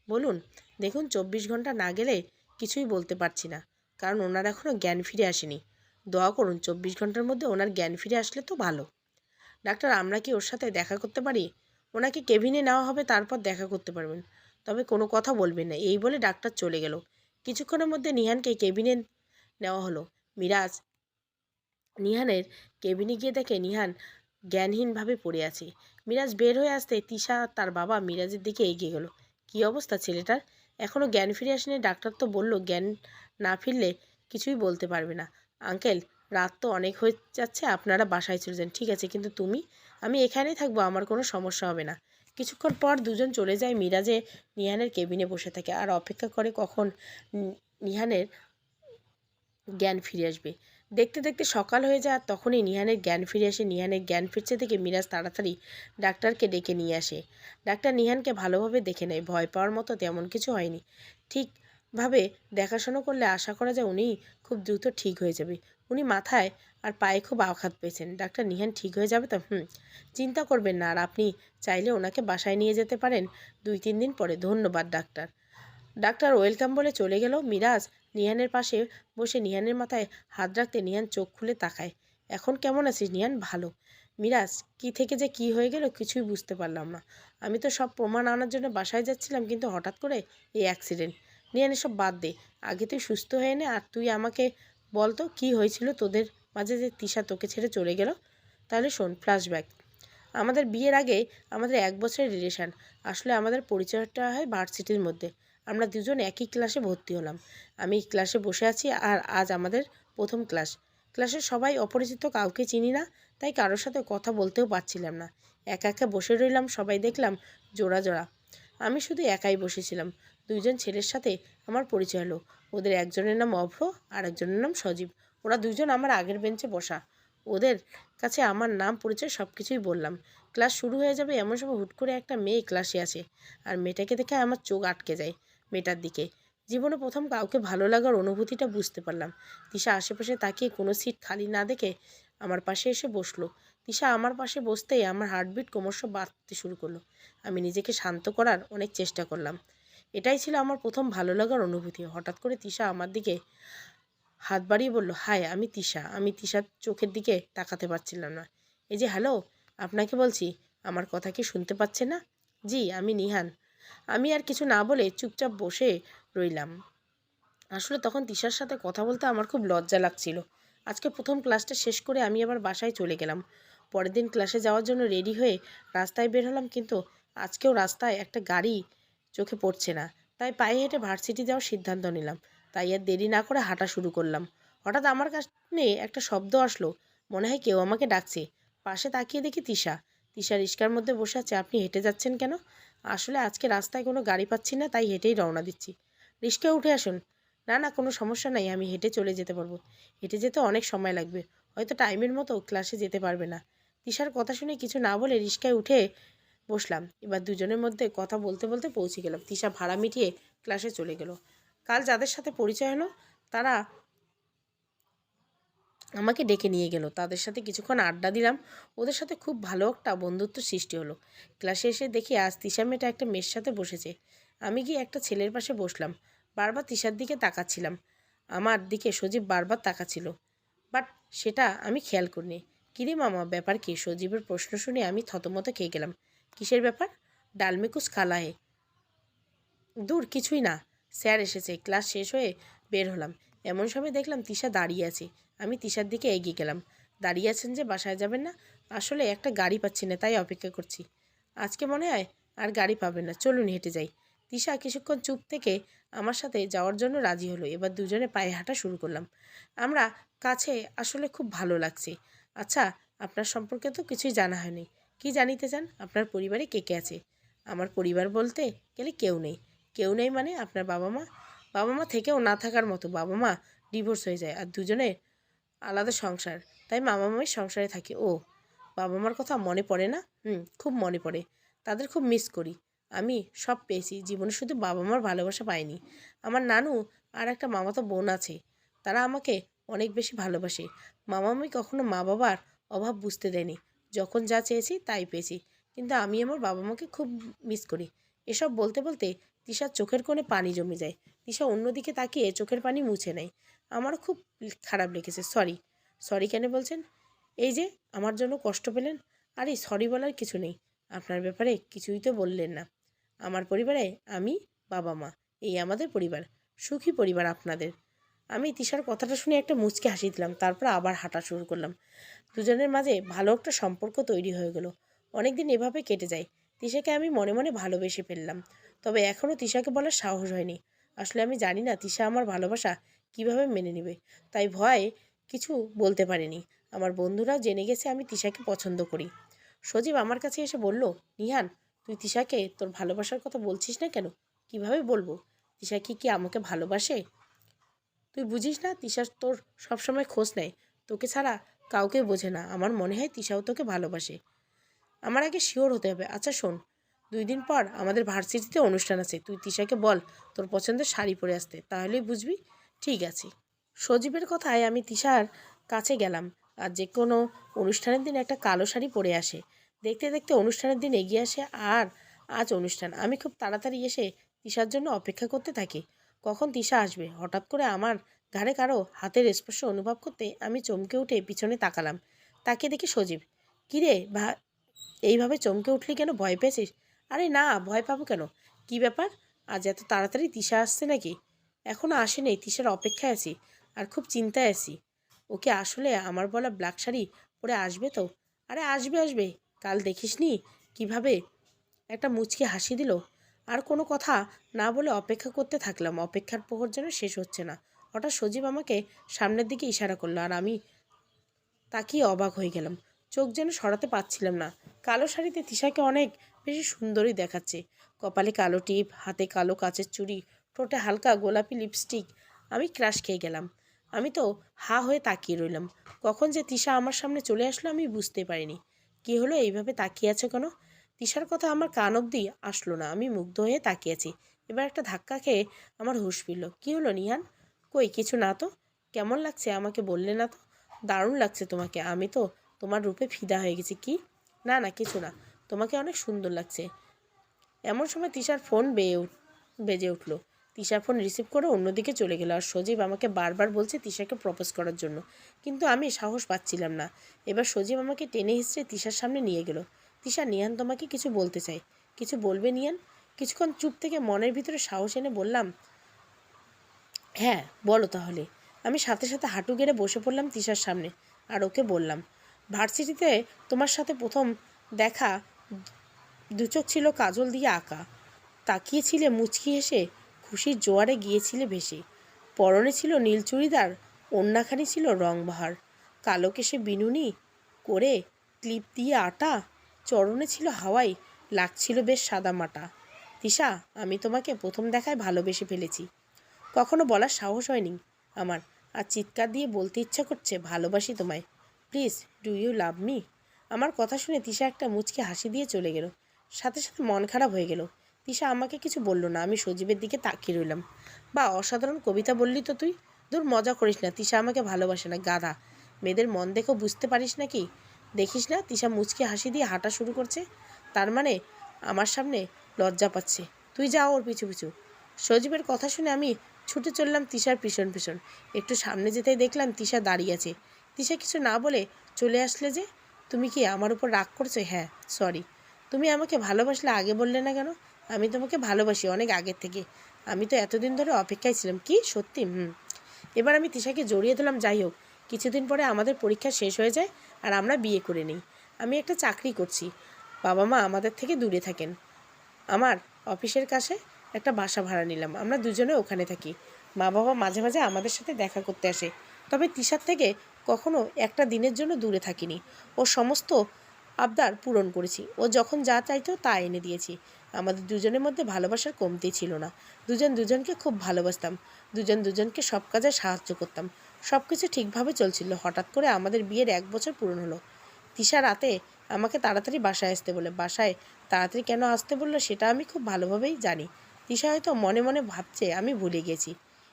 Speaker 1: বলুন। দেখুন, 24 ঘন্টা না গেলে কিছুই বলতে পারছি না, কারণ ওনার এখনও জ্ঞান ফিরে আসেনি। দোয়া করুন 24 ঘন্টার মধ্যে ওনার জ্ঞান ফিরে আসলে তো ভালো। ডাক্তার, আমরা কি ওর সাথে দেখা করতে পারি? ওনাকে কেবিনে নেওয়া হবে, তারপর দেখা করতে পারবেন, তবে কোনো কথা বলবেন না। এই বলে ডাক্তার চলে গেল। কিছুক্ষণের মধ্যে নিহানকে কেবিনে নেওয়া হলো। মিরাজ নিহানের কেবিনে গিয়ে দেখে নিহান জ্ঞানহীনভাবে পড়ে আছে। মিরাজ বের হয়ে আসতে তিশা তার বাবা মিরাজের দিকে এগিয়ে গেল। কী অবস্থা ছেলেটার? এখনও জ্ঞান ফিরে আসেনি। ডাক্তার তো বলল জ্ঞান না ফিরলে কিছুই বলতে পারবে না। আঙ্কেল, রাত তো অনেক হয়ে যাচ্ছে, আপনারা বাসায় চলে যান। ঠিক আছে, কিন্তু তুমি? আমি এখানেই থাকবো, আমার কোনো সমস্যা হবে না। কিছুক্ষণ পর দুজন চলে যায়। মিরাজে নিহানের কেবিনে বসে থাকে আর অপেক্ষা করে কখন নিহানের জ্ঞান ফিরে আসবে। দেখতে দেখতে সকাল হয়ে যায় আর তখনই নিহানের জ্ঞান ফিরে আসে। নিহানের জ্ঞান ফিরছে দেখে মিরাজ তাড়াতাড়ি ডাক্তারকে ডেকে নিয়ে আসে। ডাক্তার নিহানকে ভালোভাবে দেখে নেয়। ভয় পাওয়ার মতো তেমন কিছু হয়নি। ঠিকভাবে দেখাশোনা করলে আশা করা যায় উনি খুব দ্রুত ঠিক হয়ে যাবে। উনি মাথায় আর পায়ে খুব আঘাত পেয়েছেন। ডাক্তার, নিহান ঠিক হয়ে যাবে তো? চিন্তা করবেন না। আর আপনি চাইলে ওনাকে বাসায় নিয়ে যেতে পারেন 2-3 দিন পরে। ধন্যবাদ ডাক্তার। ডাক্তার ওয়েলকাম বলে চলে গেল। মিরাজ নিহানের পাশে বসে নিহানের মাথায় হাত রাখতে নিহান চোখ খুলে তাকায়। এখন কেমন আছিস নিহান? ভালো। মিরাজ, কি থেকে যে কি হয়ে গেল কিছুই বুঝতে পারলাম না। আমি তো সব প্রমাণ আনার জন্য বাসায় যাচ্ছিলাম, কিন্তু হঠাৎ করে এই অ্যাক্সিডেন্ট। নিহান, এসব বাদ দে। আগে তুই সুস্থ হয়ে নে আর তুই আমাকে বল তো কী হয়েছিল তোদের মাঝে যে তিশা তোকে ছেড়ে চলে গেল? তাহলে শোন, ফ্ল্যাশব্যাক। আমাদের বিয়ের আগে আমাদের 1 বছরের রিলেশান। আসলে আমাদের পরিচয়টা হয় ভার্সিটির মধ্যে। আমরা দুজন একই ক্লাসে ভর্তি হলাম। আমি ক্লাসে বসে আছি আর আজ আমাদের প্রথম ক্লাস। ক্লাসের সবাই অপরিচিত, কাউকে চিনি না, তাই কারোর সাথে কথা বলতেও পারছিলাম না। একা একা বসে রইলাম। সবাই দেখলাম জোড়া জোড়া, আমি শুধু একাই বসেছিলাম। দুইজন ছেলের সাথে আমার পরিচয় হলো। ওদের একজনের নাম অভ্র আর একজনের নাম সজীব। ওরা দুজন আমার আগের বেঞ্চে বসা। ওদের কাছে আমার নাম পরিচয় সব কিছুই বললাম। ক্লাস শুরু হয়ে যাবে এমন সময় হুট করে একটা মেয়ে ক্লাসে আসে, আর মেয়েটাকে দেখে আমার চোখ আটকে যায় মেয়েটার দিকে। জীবনে প্রথম কাউকে ভালো লাগার অনুভূতিটা বুঝতে পারলাম। তিশা আশেপাশে তাকিয়ে কোনো সিট খালি না দেখে আমার পাশে এসে বসলো। তিশা আমার পাশে বসতেই আমার হার্টবিট ক্রমশ বাড়তে শুরু করলো। আমি নিজেকে শান্ত করার অনেক চেষ্টা করলাম। এটাই ছিল আমার প্রথম ভালো লাগার অনুভূতি। হঠাৎ করে তিশা আমার দিকে হাত বাড়িয়ে বলল, হাই, আমি তিশা। আমি তিশার চোখের দিকে তাকাতে পারছিলাম না। এই যে হ্যালো, আপনাকে বলছি, আমার কথা কি শুনতে পাচ্ছেন না? জি, আমি নিহান। আমি আর কিছু না বলে চুপচাপ বসে রইলাম। আসলে তখন তিশার সাথে কথা বলতে আমার খুব লজ্জা লাগছিল। আজকে প্রথম ক্লাসটা শেষ করে আমি আবার বাসায় চলে গেলাম। পরের দিন ক্লাসে যাওয়ার জন্য রেডি হয়ে রাস্তায় বের হলাম, কিন্তু আজকেও রাস্তায় একটা গাড়ি চোখে পড়ছে না। তাই পায়ে হেঁটে ভার্সিটি যাওয়ার সিদ্ধান্ত নিলাম। তাই আর দেরি না করে হাঁটা শুরু করলাম। হঠাৎ আমার কানে একটা শব্দ আসলো, মনে হয় কেউ আমাকে ডাকছে। পাশে তাকিয়ে দেখি তিশা। তিশা রিস্কার মধ্যে বসে আছে। আপনি হেঁটে যাচ্ছেন কেন? আসলে আজকে রাস্তায় কোনো গাড়ি পাচ্ছি না, তাই হেঁটেই রওনা দিচ্ছি। রিস্কায় উঠে আসুন। না না, কোনো সমস্যা নাই, আমি হেঁটে চলে যেতে পারবো। হেঁটে যেতে অনেক সময় লাগবে, হয়তো টাইমের মতো ক্লাসে যেতে পারবে না। তিশার কথা শুনে কিছু না বলে রিস্কায় উঠে বসলাম। এবার দুজনের মধ্যে কথা বলতে বলতে পৌঁছে গেলাম। তিশা ভাড়া মিটিয়ে ক্লাসে চলে গেল। কাল যাদের সাথে পরিচয় হলো তারা আমাকে ডেকে নিয়ে গেল। তাদের সাথে কিছুক্ষণ আড্ডা দিলাম। ওদের সাথে খুব ভালো একটা বন্ধুত্ব সৃষ্টি হলো। ক্লাসে এসে দেখি আজ তিশা মেয়েটা একটা মেয়ের সাথে বসেছে। আমি গিয়ে একটা ছেলের পাশে বসলাম। বারবার তিশার দিকে তাকাচ্ছিলাম। আমার দিকে সজীব বারবার তাকাচ্ছিল, বাট সেটা আমি খেয়াল করিনি। কিরে মামা, ব্যাপার কি? সজীবের প্রশ্ন শুনে আমি থতমত খেয়ে গেলাম। কিসের ব্যাপার? ডালমেকুস খালা হে। দূর, কিছুই না, স্যার এসেছে। ক্লাস শেষ হয়ে বের হলাম। এমন সময় দেখলাম তিশা দাঁড়িয়ে আছে। আমি তিশার দিকে এগিয়ে গেলাম। দাঁড়িয়ে আছেন যে, বাসায় যাবেন না? আসলে একটা গাড়ি পাচ্ছি না, তাই অপেক্ষা করছি। আজকে মনে হয় আর গাড়ি পাবেন না, চলুন হেঁটে যাই। তিশা কিছুক্ষণ চুপ থেকে আমার সাথে যাওয়ার জন্য রাজি হলো। এবার দুজনে পায়ে হাঁটা শুরু করলাম। আমরা কাছে আসলে খুব ভালো লাগছে। আচ্ছা, আপনার সম্পর্কে তো কিছুই জানা হয়নি। কি জানিতে চান? আপনার পরিবারে কে কে আছে? আমার পরিবার বলতে গেলে কেউ নেই। কেউ নেই মানে? আপনার বাবা মা? বাবা মা থেকেও না থাকার মতো। বাবা মা ডিভোর্স হয়ে যায় আর দুজনে আলাদা সংসার, তাই মামা মামির সংসারে থাকি। ও, বাবা মার কথা মনে পড়ে না? খুব মনে পড়ে। তাদের খুব মিস করি। আমি সব পেয়েছি জীবনে, শুধু বাবা মার ভালোবাসা পাইনি। আমার নানু আর একটা মামাতো বোন আছে, তারা আমাকে অনেক বেশি ভালোবাসে। মামা মামি কখনো মা বাবার অভাব বুঝতে দেয়নি। যখন যা চেয়েছি তাই পেয়েছি, কিন্তু আমি আমার বাবা মাকে খুব মিস করি। এসব বলতে বলতে তিশার চোখের কোণে পানি জমে যায়। তিশা অন্যদিকে তাকিয়ে চোখের পানি মুছে নেয়। আমারও খুব খারাপ লেগেছে। সরি। সরি কেন বলছেন? এই যে আমার জন্য কষ্ট পেলেন। আরে সরি বলার কিছু নেই। আপনার ব্যাপারে কিছুই তো বললেন না। আমার পরিবারে আমি, বাবা মা, এই আমাদের পরিবার। সুখী পরিবার আপনাদের। আমি তিশার কথাটা শুনে একটা মুচকি হাসি দিলাম। তারপর আবার হাঁটা শুরু করলাম। দুজনের মাঝে ভালো একটা সম্পর্ক তৈরি হয়ে গেল। অনেকদিন এভাবে কেটে যায়। তিশাকে আমি মনে মনে ভালোবেসে ফেললাম। তবে এখনও তিশাকে বলার সাহস হয়নি। আসলে আমি জানি না তিশা আমার ভালোবাসা কিভাবে মেনে নেবে, তাই ভয়ে কিছু বলতে পারিনি। আমার বন্ধুরাও জেনে গেছে আমি তিশাকে পছন্দ করি। সজীব আমার কাছে এসে বলল, নিহান, তুই তিশাকে তোর ভালোবাসার কথা বলছিস না কেন? কিভাবে বলবো? তিশা কি আমাকে ভালোবাসে? তুই বুঝিস না, তিশা তোর সবসময় খোঁজ নেয়। তোকে ছাড়া কাউকে বোঝে না। আমার মনে হয় তিশাও তোকে ভালোবাসে। আমার আগে শিওর হতে হবে। আচ্ছা শোন, 2 দিন পর আমাদের ভার্সিটিতে অনুষ্ঠান আছে। তুই তিশাকে বল তোর পছন্দের শাড়ি পরে আসতে, তাহলেই বুঝবি। ঠিক আছে। সজীবের কথায় আমি তিশার কাছে গেলাম। আর যে কোনো অনুষ্ঠানের দিন একটা কালো শাড়ি পরে আসে। দেখতে দেখতে অনুষ্ঠানের দিন এগিয়ে আসে আর আজ অনুষ্ঠান। আমি খুব তাড়াতাড়ি এসে তিশার জন্য অপেক্ষা করতে থাকি। কখন তিশা আসবে? হঠাৎ করে আমার ঘাড়ে কারো হাতের স্পর্শ অনুভব করতে আমি চমকে উঠে পিছনে তাকালাম। তাকিয়ে দেখি সজীব। কিরে এইভাবে চমকে উঠলি কেন? ভয় পেয়েছিস? আরে না, ভয় পাবো কেন? কি ব্যাপার, আজ এত তাড়াতাড়ি তিশা আসছে নাকি? এখনও আসেনি, তিশার অপেক্ষায় আছি। আর খুব চিন্তায় আছি। ওকে আসলে আমার বলা ব্ল্যাক শাড়ি পরে আসবে তো? আরে আসবে আসবে, কাল দেখিসনি কিভাবে একটা মুচকি হাসি দিল। আর কোনো কথা না বলে অপেক্ষা করতে থাকলাম। অপেক্ষার প্রহর যেন শেষ হচ্ছে না। হঠাৎ সজীব আমাকে সামনের দিকে ইশারা করলো, আর আমি তাকিয়ে অবাক হয়ে গেলাম। চোখ যেন সরাতে পারছিলাম না। কালো শাড়িতে তিশাকে অনেক বেশি সুন্দরী দেখাচ্ছে। কপালে কালো টিপ, হাতে কালো কাচের চুড়ি, ঠোঁটে হালকা গোলাপি লিপস্টিক। আমি ক্রাশ খেয়ে গেলাম। আমি তো হা হয়ে তাকিয়ে রইলাম। কখন যে তিশা আমার সামনে চলে আসলো আমি বুঝতে পারিনি। কি হলো, এইভাবে তাকিয়ে আছে কেন? তিশার কথা আমার কান অবধি আসলো না। আমি মুগ্ধ হয়ে তাকিয়েছি। এবার একটা ধাক্কা খেয়ে আমার হুঁশ ফিরল। কি হলো নিহান? কই কিছু না তো। কেমন লাগছে আমাকে বললে না তো? দারুণ লাগছে তোমাকে। আমি তো তোমার রূপে ফিদা হয়ে গেছি। কি? না না, কিছু না। তোমাকে অনেক সুন্দর লাগছে। এমন সময় তিশার ফোন বেজে উঠলো। তিশার ফোন রিসিভ করে অন্যদিকে চলে গেল। আর সজীব আমাকে বারবার বলছে তিশাকে প্রপোজ করার জন্য, কিন্তু আমি সাহস পাচ্ছিলাম না। এবার সজীব আমাকে টেনে হিঁচড়ে তিশার সামনে নিয়ে গেল। তিশা, নিহান তোমাকে কিছু বলতে চাই। কিছু বলবে নিহান? কিছুক্ষণ চুপ থেকে মনের ভিতরে সাহস এনে বললাম, হ্যাঁ বলো তাহলে। আমি সাথে সাথে হাঁটু গেড়ে বসে পড়লাম তিশার সামনে। আর ওকে বললাম, ভার্সিটিতে তোমার সাথে প্রথম দেখা, দু চোখ ছিল কাজল দিয়ে আঁকা। তাকিয়েছিলে মুচকি হেসে, খুশির জোয়ারে গিয়েছিলে ভেসে। পরনে ছিল নীল চুড়িদার, ওড়নাখানি ছিল রংবাহার, কালো কেশে বিনুনি করে ক্লিপ দিয়ে আটা, চরণে ছিল হাওয়াই, লাগছিল বেশ সাদা মাটা। তিশা, আমি তোমাকে প্রথম দেখায় ভালোবেসে ফেলেছি। কখনো বলার সাহস হয়নি আমার, আর চিৎকার দিয়ে বলতে ইচ্ছা করছে ভালোবাসি তোমায়। Please, do you love me? আমার কথা শুনে তিশা একটা মুচকি হাসি দিয়ে চলে গেল। সাথে সাথে মন খারাপ হয়ে গেল। তিশা আমাকে কিছু বলল না। আমি সজীবের দিকে তাকিয়ে রইলাম। বা অসাধারণ কবিতা বললি তো তুই। দূর, মজা করিস না। তিশা আমাকে ভালোবাসে না, গাধা। মেয়েদের মন দেখেও বুঝতে পারিস নাকি? দেখিস না তিশা মুচকি হাসি দিয়ে হাঁটা শুরু করছে। তার মানে আমার সামনে লজ্জা পাচ্ছে। তুই যা ওর পিছু পিছু। সজীবের কথা শুনে আমি ছুটে চললাম তিশার পিছন পিছন। একটু সামনে যেতেই দেখলাম তিশা দাঁড়িয়ে আছে। তিশা কিছু না বলে চলে আসলে যে। তুমি কি আমার উপর রাগ করছো? হ্যাঁ, সরি। তুমি আমাকে ভালোবাসলে আগে বললে না কেন? আমি তোমাকে ভালোবাসি অনেক আগের থেকে। আমি তো এতদিন ধরে অপেক্ষায় ছিলাম। কি সত্যি? এবার আমি তিশাকে জড়িয়ে দিলাম। যাই হোক, কিছুদিন পরে আমাদের পরীক্ষা শেষ হয়ে যায় আর আমরা বিয়ে করে নিই। আমি একটা চাকরি করছি। বাবা মা আমাদের থেকে দূরে থাকেন। আমার অফিসের কাছে একটা বাসা ভাড়া নিলাম। আমরা দুজনে ওখানে থাকি। মা বাবা মাঝে মাঝে আমাদের সাথে দেখা করতে আসে। তবে তিশার থেকে কখনো একটা দিনের জন্য দূরে থাকিনি। ও সমস্ত আবদার পূরণ করেছি। ও যখন যা চাইতো তা এনে দিয়েছি। আমাদের দুজনের মধ্যে ভালোবাসার কমতি ছিল না। দুজন দুজনকে খুব ভালোবাসতাম। দুজন দুজনকে সব কাজে সাহায্য করতাম। সব কিছু ঠিকভাবে চলছিল। হঠাৎ করে আমাদের বিয়ের 1 বছর পূরণ হলো। তিশা রাতে আমাকে তাড়াতাড়ি বাসায় আসতে বলে। বাসায় তাড়াতাড়ি কেন আসতে বললো সেটা আমি খুব ভালোভাবেই জানি। তিশা হয়তো মনে মনে ভাবছে আমি ভুলে গেছি।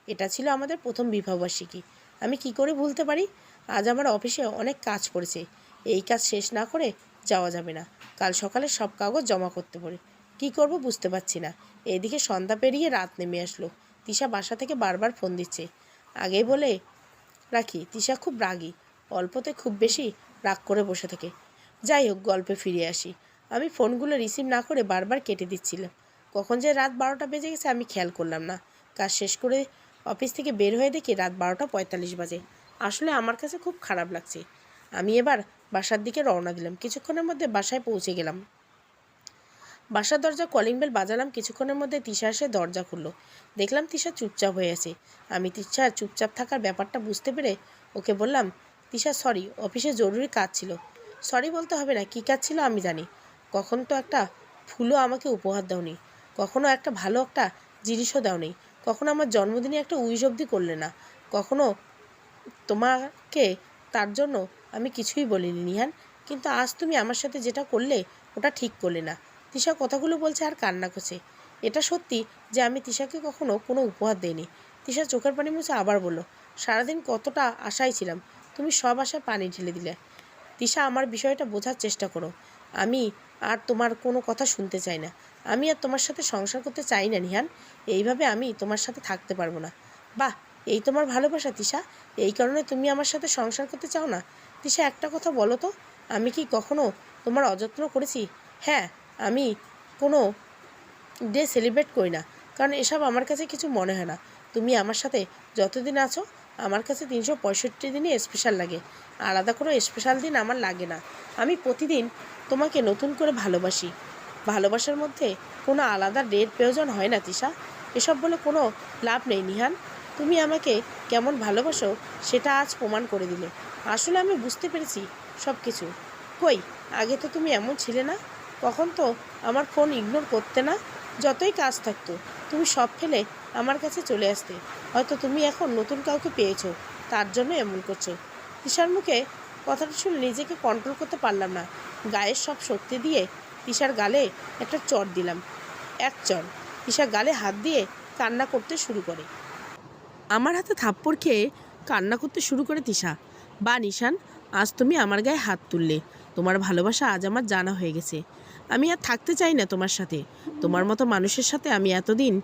Speaker 1: এটা ছিল আমাদের প্রথম বিবাহবার্ষিকী। আমি কি করে ভুলতে পারি? আজ আমার অফিসে অনেক কাজ পড়েছে। এই কাজ শেষ না করে যাওয়া যাবে না। কাল সকালে সব কাগজ জমা করতে পারে। কি করব বুঝতে পারছি না। এদিকে সন্ধ্যা পেরিয়ে রাত নেমে আসলো। তিশা বাসা থেকে বারবার ফোন দিচ্ছে। আগেই বলে রাখি, তিশা খুব রাগী। অল্পতে খুব বেশি রাগ করে বসে থাকে। যাই হোক, গল্পে ফিরে আসি। আমি ফোনগুলো রিসিভ না করে বারবার কেটে দিচ্ছিলাম। কখন যে রাত 12টা বেজে গেছে আমি খেয়াল করলাম না। কাজ শেষ করে অফিস থেকে বের হয়ে দেখি রাত 12টা 45 বাজে। আসলে আমার কাছে খুব খারাপ লাগছে। আমি এবার বাসার দিকে রওনা দিলাম। কিছুক্ষণের মধ্যে বাসায় পৌঁছে গেলাম। বাসার দরজা কলিং বেল বাজালাম। কিছুক্ষণের মধ্যে তিশা এসে দরজা খুললো। দেখলাম তিশা চুপচাপ হয়ে আছে। আমি তিশার চুপচাপ থাকার ব্যাপারটা বুঝতে পেরে ওকে বললাম, তিশা সরি, অফিসে জরুরি কাজ ছিল। সরি বলতে হবে না, কী কাজ ছিল আমি জানি। কখন তো একটা ফুলও আমাকে উপহার দাওনি। কখনো একটা ভালো একটা জিনিসও দাওনি। কখনো আমার জন্মদিনে একটা উইশ অবধি করলে না। কখনো তোমাকে তার জন্য আমি কিছুই বলিনি নিহান। কিন্তু আজ তুমি আমার সাথে যেটা করলে ওটা ঠিক করলে না। তিশা কথাগুলো বলছে আর কান্না করছে। এটা সত্যি যে আমি তিশাকে কখনো কোনো উপহার দেইনি। তিশা চোখের পানি মুছে আবার বলল, সারাদিন কতটা আশায় ছিলাম, তুমি সব আশায় পানি ঢেলে দিলে। তিশা, আমার বিষয়টা বোঝার চেষ্টা করো। আমি আর তোমার কোনো কথা শুনতে চাই না। আমি আর তোমার সাথে সংসার করতে চাই না নিহান। এইভাবে আমি তোমার সাথে থাকতে পারবো না। বাহ, এই তোমার ভালোবাসা তিশা? এই কারণে তুমি আমার সাথে সংসার করতে চাও না? তিশা, একটা কথা বলো তো, আমি কি কখনো তোমার অযত্ন করেছি? হ্যাঁ, আমি কোনো ডে সেলিব্রেট করি না, কারণ এসব আমার কাছে কিছু মনে হয় না। তুমি আমার সাথে যতদিন আছো আমার কাছে 365 দিনই স্পেশাল লাগে, আলাদা কোনো স্পেশাল দিন আমার লাগে না। আমি প্রতিদিন তোমাকে নতুন করে ভালোবাসি। ভালোবাসার মধ্যে কোনো আলাদা ডের প্রয়োজন হয় না তিশা। এসব বলে কোনো লাভ নেই নিহান। তুমি আমাকে কেমন ভালোবাসো সেটা আজ প্রমাণ করে দিলে। আসলে আমি বুঝতে পেরেছি সব কিছু। কই, আগে তো তুমি এমন ছিলে না। কখন তো আমার ফোন ইগনোর করতে না, যতই কাজ থাকতো তুমি সব ফেলে আমার কাছে চলে আসতে। হয়তো তুমি এখন নতুন কাউকে পেয়েছো, তার জন্য এমন করছো। তিশার মুখে কথাটা শুনে নিজেকে কন্ট্রোল করতে পারলাম না। গায়ের সব শক্তি দিয়ে তিশার গালে একটা চড় দিলাম। এক চড়। তিশা গালে হাত দিয়ে কান্না করতে শুরু করে। আমার হাতে থাপ্পড় খেয়ে কান্না করতে শুরু করে তিশা। বা নিশান, আজ তুমি আমার গায়ে হাত তুললে। তোমার ভালোবাসা আজ আমার জানা হয়ে গেছে। আমি আর থাকতে চাই না তোমার সাথে। তোমার মতো মানুষের সাথে আমি এতদিন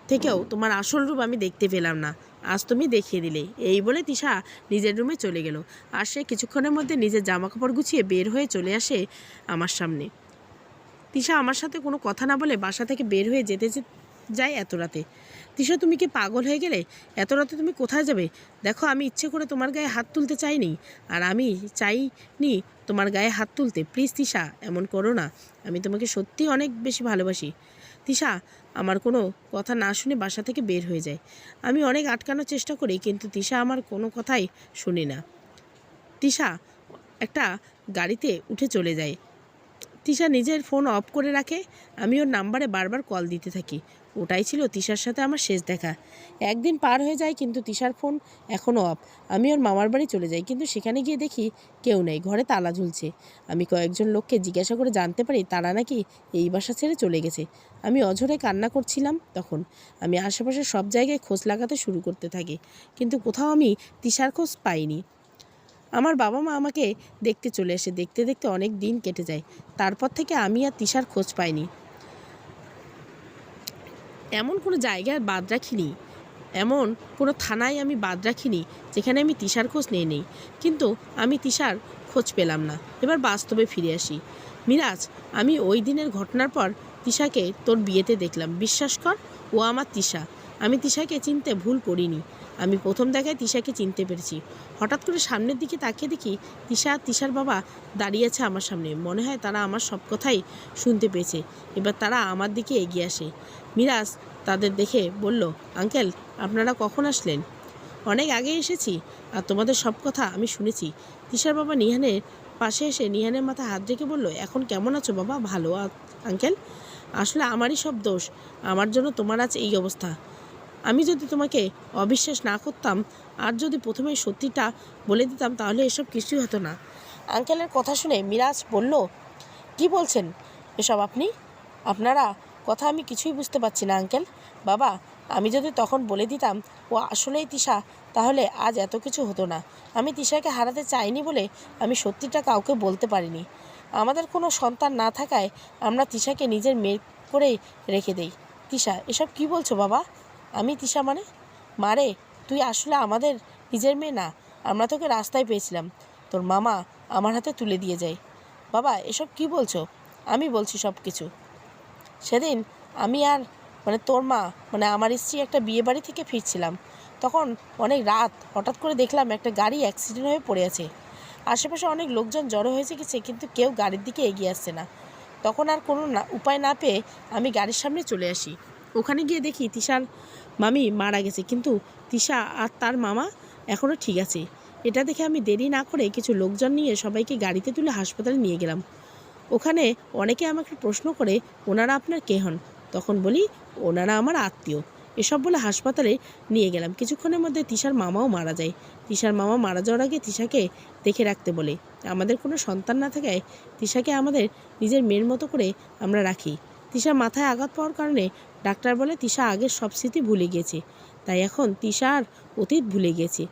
Speaker 1: থেকেও তোমার আসল রূপ আমি দেখতে পেলাম না, আজ তুমি দেখিয়ে দিলে। এই বলে তিশা নিজের রুমে চলে গেল। আর সে কিছুক্ষণের মধ্যে নিজের জামাকাপড় গুছিয়ে বের হয়ে চলে আসে আমার সামনে। তিশা আমার সাথে কোনো কথা না বলে বাসা থেকে বের হয়ে যেতে যায় এত রাতে। তিশা, তুমি কি পাগল হয়ে গেলে? এত রাতে তুমি কোথায় যাবে? দেখো, আমি ইচ্ছে করে তোমার গায়ে হাত তুলতে চাইনি, আর আমি চাইনি তোমার গায়ে হাত তুলতে। প্লিজ তিশা, এমন করো না। আমি তোমাকে সত্যি অনেক বেশি ভালোবাসি। তিশা আমার কোনো কথা না শুনে বাসা থেকে বের হয়ে যায়। আমি অনেক আটকানোর চেষ্টা করি, কিন্তু তিশা আমার কোনো কথাই শুনে না। তিশা একটা গাড়িতে উঠে চলে যায়। তিশা নিজের ফোন অফ করে রাখে। আমি ওর নাম্বারে বারবার কল দিতে থাকি। ওটাই ছিল তিশার সাথে আমার শেষ দেখা। একদিন পার হয়ে যায়, কিন্তু তিশার ফোন এখনও অফ। আমি ওর মামার বাড়ি চলে যাই, কিন্তু সেখানে গিয়ে দেখি কেউ নেই, ঘরে তালা ঝুলছে। আমি কয়েকজন লোককে জিজ্ঞাসা করে জানতে পারি তারা নাকি এই বাসা ছেড়ে চলে গেছে। আমি অঝরে কান্না করছিলাম তখন। আমি আশেপাশে সব জায়গায় খোঁজ লাগাতে শুরু করতে থাকি, কিন্তু কোথাও আমি তিশার খোঁজ পাইনি। আমার বাবা মা আমাকে দেখতে চলে আসে। দেখতে দেখতে অনেক দিন কেটে যায়। তারপর থেকে আমি আর তিশার খোঁজ পাইনি। এমন কোনো জায়গায় বাদ রাখিনি, এমন কোনো থানায় আমি বাদ রাখিনি যেখানে আমি তিশার খোঁজ নেই। কিন্তু আমি তিশার খোঁজ পেলাম না। এবার বাস্তবে ফিরে আসি। মিরাজ, আমি ওই দিনের ঘটনার পর তিশাকে তোর বিয়েতে দেখলাম। বিশ্বাস কর, ও আমার তিশা। আমি তিশাকে চিনতে ভুল করিনি। আমি প্রথম দেখায় তিশাকে চিনতে পেরেছি। হঠাৎ করে সামনের দিকে তাকিয়ে দেখি তিশা আর তিশার বাবা দাঁড়িয়ে আছে আমার সামনে। মনে হয় তারা আমার সব কথাই শুনতে পেয়েছে। এবার তারা আমার দিকে এগিয়ে আসে। মিরাজ তাদের দেখে বলল, আঙ্কেল, আপনারা কখন আসলেন? অনেক আগে এসেছি, আর তোমাদের সব কথা আমি শুনেছি। তিশার বাবা নিহানের পাশে এসে নিহানের মাথায় হাত রেখে বলল, এখন কেমন আছো বাবা? ভালো আঙ্কেল। আসলে আমারই সব দোষ, আমার জন্য তোমার আজ এই অবস্থা। আমি যদি তোমাকে অবিশ্বাস না করতাম, আর যদি প্রথমে সত্যিটা বলে দিতাম, তাহলে এসব কিছুই হতো না। আঙ্কেলের কথা শুনে মিরাজ বলল, কি বলছেন এসব আপনি? আপনারা কথা আমি কিছুই বুঝতে পারছি না আঙ্কেল। বাবা, আমি যদি তখন বলে দিতাম ও আসলেই তিশা, তাহলে আজ এত কিছু হতো না। আমি তিশাকে হারাতে চাইনি বলে আমি সত্যিটা কাউকে বলতে পারিনি। আমাদের কোনো সন্তান না থাকায় আমরা তিশাকে নিজের মেয়ে করেই রেখে দেই। তিশা, এসব কি বলছো বাবা? আমি তিশা মানে? মারে, তুই আসলে আমাদের নিজের মেয়ে না। আমরা তোকে রাস্তায় পেয়েছিলাম, তোর মামা আমার হাতে তুলে দিয়ে যায়। বাবা, এসব কি বলছো? আমি বলছি সব কিছু। সেদিন আমি আর তোর মা আমার স্ত্রী একটা বিয়ে বাড়ি থেকে ফিরছিলাম। তখন অনেক রাত, হঠাৎ করে দেখলাম একটা গাড়ি অ্যাক্সিডেন্ট হয়ে পড়ে আছে। আশেপাশে অনেক লোকজন জড়ো হয়েছে গেছে, কিন্তু কেউ গাড়ির দিকে এগিয়ে আসছে না। তখন আর কোনো উপায় না পেয়ে আমি গাড়ির সামনে চলে আসি। ওখানে গিয়ে দেখি তিশার মামি মারা গেছে, কিন্তু তিশা আর তার মামা এখনও ঠিক আছে। এটা দেখে আমি দেরি না করে কিছু লোকজন নিয়ে সবাইকে গাড়িতে তুলে হাসপাতালে নিয়ে গেলাম। ওখানে অনেকে আমাকে প্রশ্ন করে, ওনারা আপনার কে হন? তখন বলি, ওনারা আমার আত্মীয়। এসব বলে হাসপাতালে নিয়ে গেলাম। কিছুক্ষণের মধ্যে তিশার মামাও মারা যায়। তিশার মামা মারা যাওয়ার আগে তিশাকে দেখে রাখতে বলে। আমাদের কোনো সন্তান না থাকায় তিশাকে আমাদের নিজের মেয়ের মতো করে আমরা রাখি। তিশার মাথায় আঘাত পাওয়ার কারণে ডাক্তার বলে তিশা আগের সব স্মৃতি ভুলে গিয়েছে, তাই এখন তিশা আর অতীত ভুলে গিয়েছে।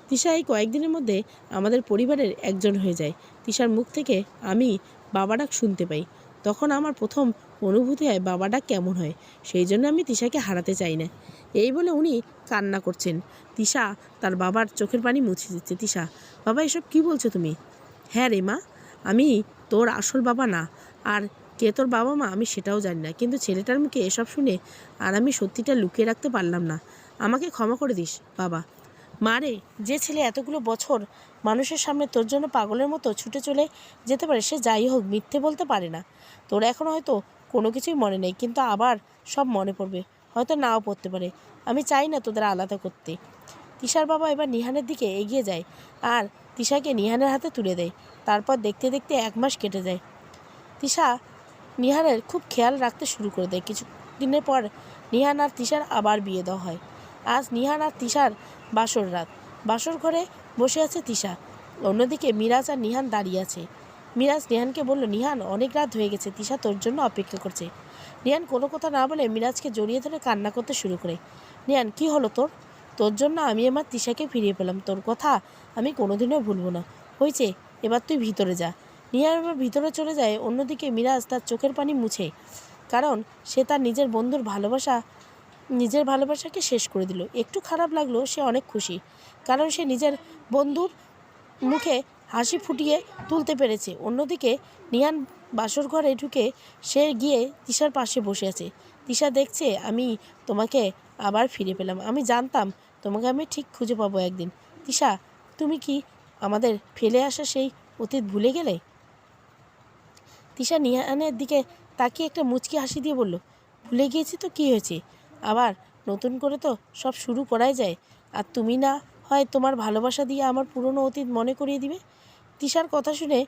Speaker 1: তিশা এই কয়েকদিনের মধ্যে আমাদের পরিবারের একজন হয়ে যায়। তিশার মুখ থেকে আমি বাবা ডাক শুনতে পাই। তখন আমার প্রথম অনুভূতি হয় বাবা ডাক কেমন হয়। সেই জন্য আমি তিশাকে হারাতে চাই না। এই বলে উনি কান্না করছেন। তিশা তার বাবার চোখের পানি মুছে দিচ্ছে। তিশা, বাবা, এসব কি বলছো তুমি? হ্যাঁ রে মা, আমি তোর আসল বাবা না, আর কে তোর বাবা মা আমি সেটাও জানি না, কিন্তু ছেলেটার মুখে এসব শুনে আর আমি সত্যিটা লুকিয়ে রাখতে পারলাম না। আমাকে ক্ষমা করে দিস বাবা। মারে, যে ছেলে এতগুলো বছর মানুষের সামনে তোর জন্য পাগলের মতো ছুটে চলে যেতে পারে, সে যাই হোক মিথ্যে বলতে পারে না। তোর এখন হয়তো কোনো কিছুই মনে নেই, কিন্তু আবার সব মনে পড়বে, হয়তো নাও পড়তে পারে। আমি চাই না তোদের আলাদা করতে। তিশার বাবা এবার নিহানের দিকে এগিয়ে যায় আর তিশাকে নিহানের হাতে তুলে দেয়। তারপর দেখতে দেখতে 1 মাস কেটে যায়। তিশা নিহানের খুব খেয়াল রাখতে শুরু করে দেয়। কিছু দিনের পর নিহান আর তিশার আবার বিয়ে দেওয়া হয়। আজ নিহান আর তিশার বাসর রাত। বাসর ঘরে বসে আছে তিশা, অন্যদিকে মিরাজ আর নিহান দাঁড়িয়ে আছে। মিরাজ নিহানকে বলল, নিহান, অনেক রাত হয়ে গেছে, তিশা তোর জন্য অপেক্ষা করছে। নিহান কোনো কথা না বলে মিরাজকে জড়িয়ে ধরে কান্না করতে শুরু করে। নিহান, কি হলো তোর? তোর জন্য আমি আমার তিশাকে ফিরিয়ে পেলাম, তোর কথা আমি কোনোদিনও ভুলবো না। হয়েছে, এবার তুই ভিতরে যা। নিহান এবার ভিতরে চলে যায়। অন্যদিকে মিরাজ তার চোখের পানি মুছে, কারণ সে তার নিজের ভালোবাসাকে শেষ করে দিল। একটু খারাপ লাগলো, সে অনেক খুশি, কারণ সে নিজের বন্ধুর মুখে হাসি ফুটিয়ে তুলতে পেরেছে। অন্যদিকে নিহান বাসর ঘরে ঢুকে সে গিয়ে তিশার পাশে বসে আছে। তিশা দেখছে, আমি তোমাকে আবার ফিরে পেলাম। আমি জানতাম তোমাকে আমি ঠিক খুঁজে পাবো একদিন। তিশা, তুমি কি আমাদের ফেলে আসা সেই অতীত ভুলে গেলে? তিশা নিহানের দিকে তাকিয়ে একটা মুচকি হাসি দিয়ে বলল, ভুলে গিয়েছি তো কী হয়েছে, আবার নতুন করে তো সব শুরু করাই যায়। আর তুমি না হয় তোমার ভালোবাসা দিয়ে আমার পুরনো অতীত মনে করিয়ে দিবে। তিশার কথা শুনে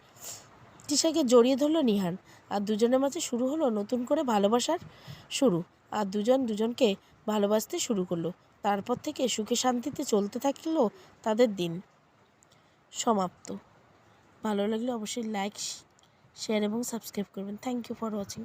Speaker 1: তিশাকে জড়িয়ে ধরলো নিহান, আর দুজনের মাঝে শুরু হলো নতুন করে ভালোবাসার শুরু। আর দুজনকে ভালোবাসতে শুরু করলো। তারপর থেকে সুখে শান্তিতে চলতে থাকলো তাদের দিন। সমাপ্ত। ভালো লাগলে অবশ্যই লাইক, শেয়ার এবং সাবস্ক্রাইব করবেন। Thank you for watching.